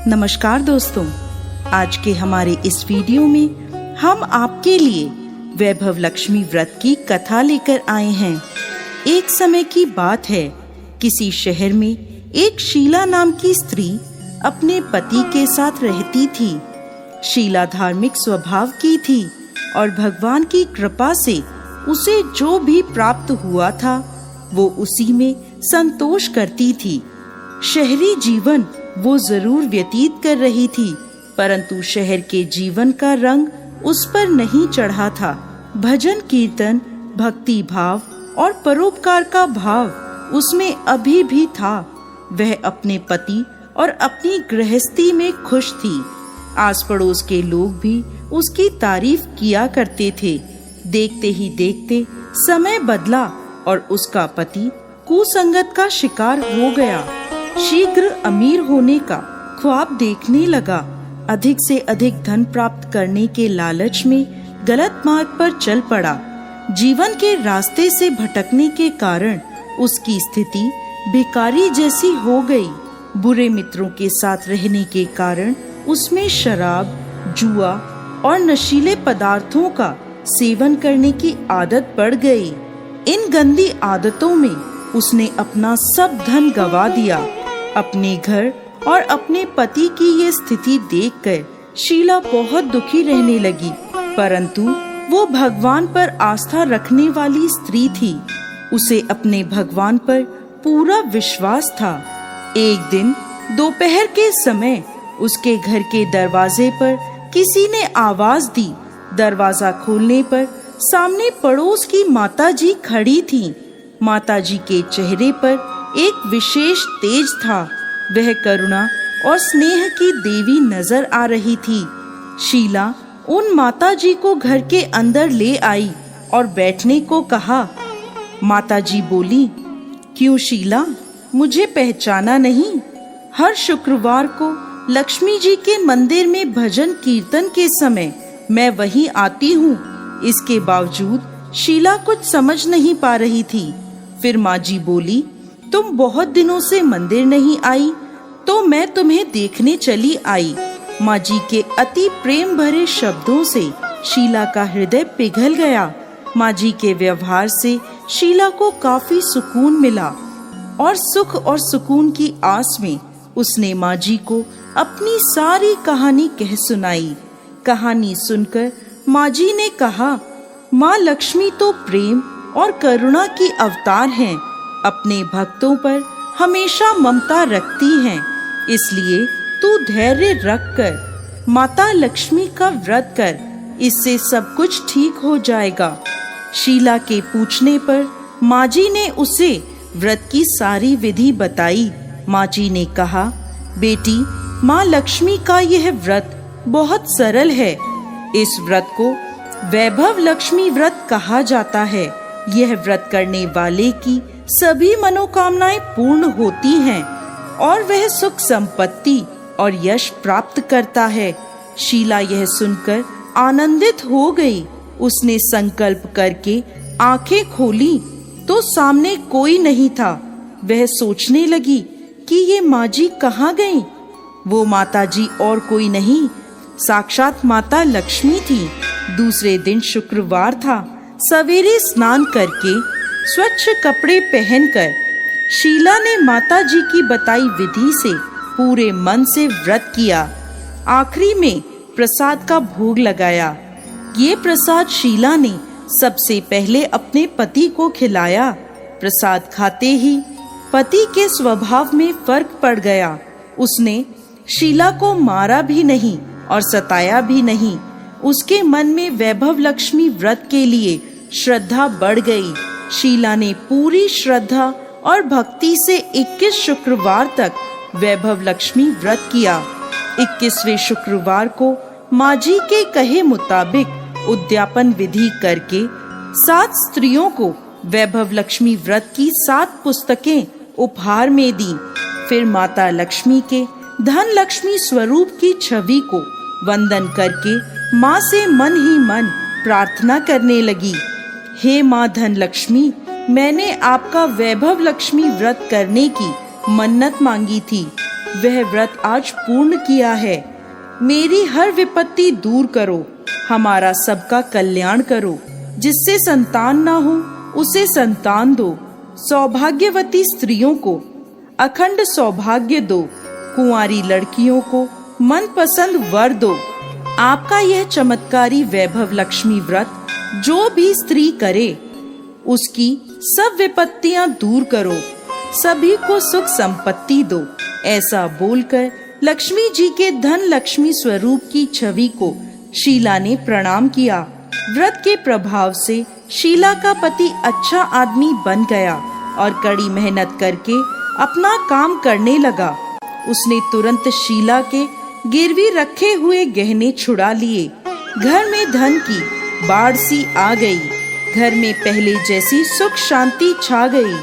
नमस्कार दोस्तों, आज के हमारे इस वीडियो में हम आपके लिए वैभव लक्ष्मी व्रत की कथा लेकर आए हैं। एक समय की बात है, किसी शहर में एक शीला नाम की स्त्री अपने पति के साथ रहती थी। शीला धार्मिक स्वभाव की थी और भगवान की कृपा से उसे जो भी प्राप्त हुआ था वो उसी में संतोष करती थी। शहरी जीवन वो जरूर व्यतीत कर रही थी, परंतु शहर के जीवन का रंग उस पर नहीं चढ़ा था। भजन कीर्तन, भक्ति भाव और परोपकार का भाव उसमें अभी भी था। वह अपने पति और अपनी गृहस्थी में खुश थी। आस पड़ोस के लोग भी उसकी तारीफ किया करते थे। देखते ही देखते समय बदला और उसका पति कुसंगत का शिकार हो गया। शीघ्र अमीर होने का ख्वाब देखने लगा। अधिक से अधिक धन प्राप्त करने के लालच में गलत मार्ग पर चल पड़ा। जीवन के रास्ते से भटकने के कारण उसकी स्थिति भिखारी जैसी हो गई। बुरे मित्रों के साथ रहने के कारण उसमें शराब, जुआ और नशीले पदार्थों का सेवन करने की आदत पड़ गई। इन गंदी आदतों में उसने अपना सब धन गंवा दिया। अपने घर और अपने पति की ये स्थिति देखकर शीला बहुत दुखी रहने लगी, परंतु वो भगवान पर आस्था रखने वाली स्त्री थी। उसे अपने भगवान पर पूरा विश्वास था। एक दिन दोपहर के समय उसके घर के दरवाजे पर किसी ने आवाज दी। दरवाजा खोलने पर सामने पड़ोस की माताजी खड़ी थीं। माताजी के चेहरे पर एक विशेष तेज था। वह करुणा और स्नेह की देवी नजर आ रही थी। शीला उन माताजी को घर के अंदर ले आई और बैठने को कहा। माताजी बोली, क्यों शीला, मुझे पहचाना नहीं? हर शुक्रवार को लक्ष्मी जी के मंदिर में भजन कीर्तन के समय मैं वहीं आती हूँ। इसके बावजूद शीला कुछ समझ नहीं पा रही थी। फिर माँ जी बोली, तुम बहुत दिनों से मंदिर नहीं आई तो मैं तुम्हें देखने चली आई। माँ जी के अति प्रेम भरे शब्दों से शीला का हृदय पिघल गया। माँ जी के व्यवहार से शीला को काफी सुकून मिला और सुख और सुकून की आस में उसने माँ जी को अपनी सारी कहानी कह सुनाई। कहानी सुनकर माँ जी ने कहा, माँ लक्ष्मी तो प्रेम और करुणा की अवतार हैं। अपने भक्तों पर हमेशा ममता रखती हैं। इसलिए तू धैर्य रख कर माता लक्ष्मी का व्रत कर, इससे सब कुछ ठीक हो जाएगा। शीला के पूछने पर माँ जी ने उसे व्रत की सारी विधि बताई। माँ जी ने कहा, बेटी, माँ लक्ष्मी का यह व्रत बहुत सरल है। इस व्रत को वैभव लक्ष्मी व्रत कहा जाता है। यह व्रत करने वाले की सभी मनोकामनाएं पूर्ण होती हैं और वह सुख संपत्ति और यश प्राप्त करता है। शीला यह सुनकर आनंदित हो गई। उसने संकल्प करके आंखें खोली तो सामने कोई नहीं था। वह सोचने लगी कि ये माँ जी कहाँ गईं? वो माता जी और कोई नहीं, साक्षात माता लक्ष्मी थी। दूसरे दिन शुक्रवार था। सवेरे स्नान करके स्वच्छ कपड़े पहनकर शीला ने माता जी की बताई विधि से पूरे मन से व्रत किया। आखिरी में प्रसाद का भोग लगाया। ये प्रसाद शीला ने सबसे पहले अपने पति को खिलाया। प्रसाद खाते ही पति के स्वभाव में फर्क पड़ गया। उसने शीला को मारा भी नहीं और सताया भी नहीं। उसके मन में वैभव लक्ष्मी व्रत के लिए श्रद्धा बढ़ गई। शीला ने पूरी श्रद्धा और भक्ति से 21 शुक्रवार तक वैभव लक्ष्मी व्रत किया। 21वें शुक्रवार को माँ जी के कहे मुताबिक उद्यापन विधि करके 7 स्त्रियों को वैभव लक्ष्मी व्रत की 7 पुस्तकें उपहार में दी। फिर माता लक्ष्मी के धन लक्ष्मी स्वरूप की छवि को वंदन करके माँ से मन ही मन प्रार्थना करने लगी, हे माँ धन लक्ष्मी, मैंने आपका वैभव लक्ष्मी व्रत करने की मन्नत मांगी थी। वह व्रत आज पूर्ण किया है। मेरी हर विपत्ति दूर करो, हमारा सबका कल्याण करो। जिससे संतान ना हो उसे संतान दो। सौभाग्यवती स्त्रियों को अखंड सौभाग्य दो। कुंवारी लड़कियों को मनपसंद वर दो। आपका यह चमत्कारी वैभव लक्ष्मी व्रत जो भी स्त्री करे उसकी सब विपत्तियां दूर करो, सभी को सुख संपत्ति दो। ऐसा बोलकर लक्ष्मी जी के धन लक्ष्मी स्वरूप की छवि को शीला ने प्रणाम किया। व्रत के प्रभाव से शीला का पति अच्छा आदमी बन गया और कड़ी मेहनत करके अपना काम करने लगा। उसने तुरंत शीला के गिरवी रखे हुए गहने छुड़ा लिए। घर में धन की बाढ़ सी आ गई। घर में पहले जैसी सुख शांति छा गई।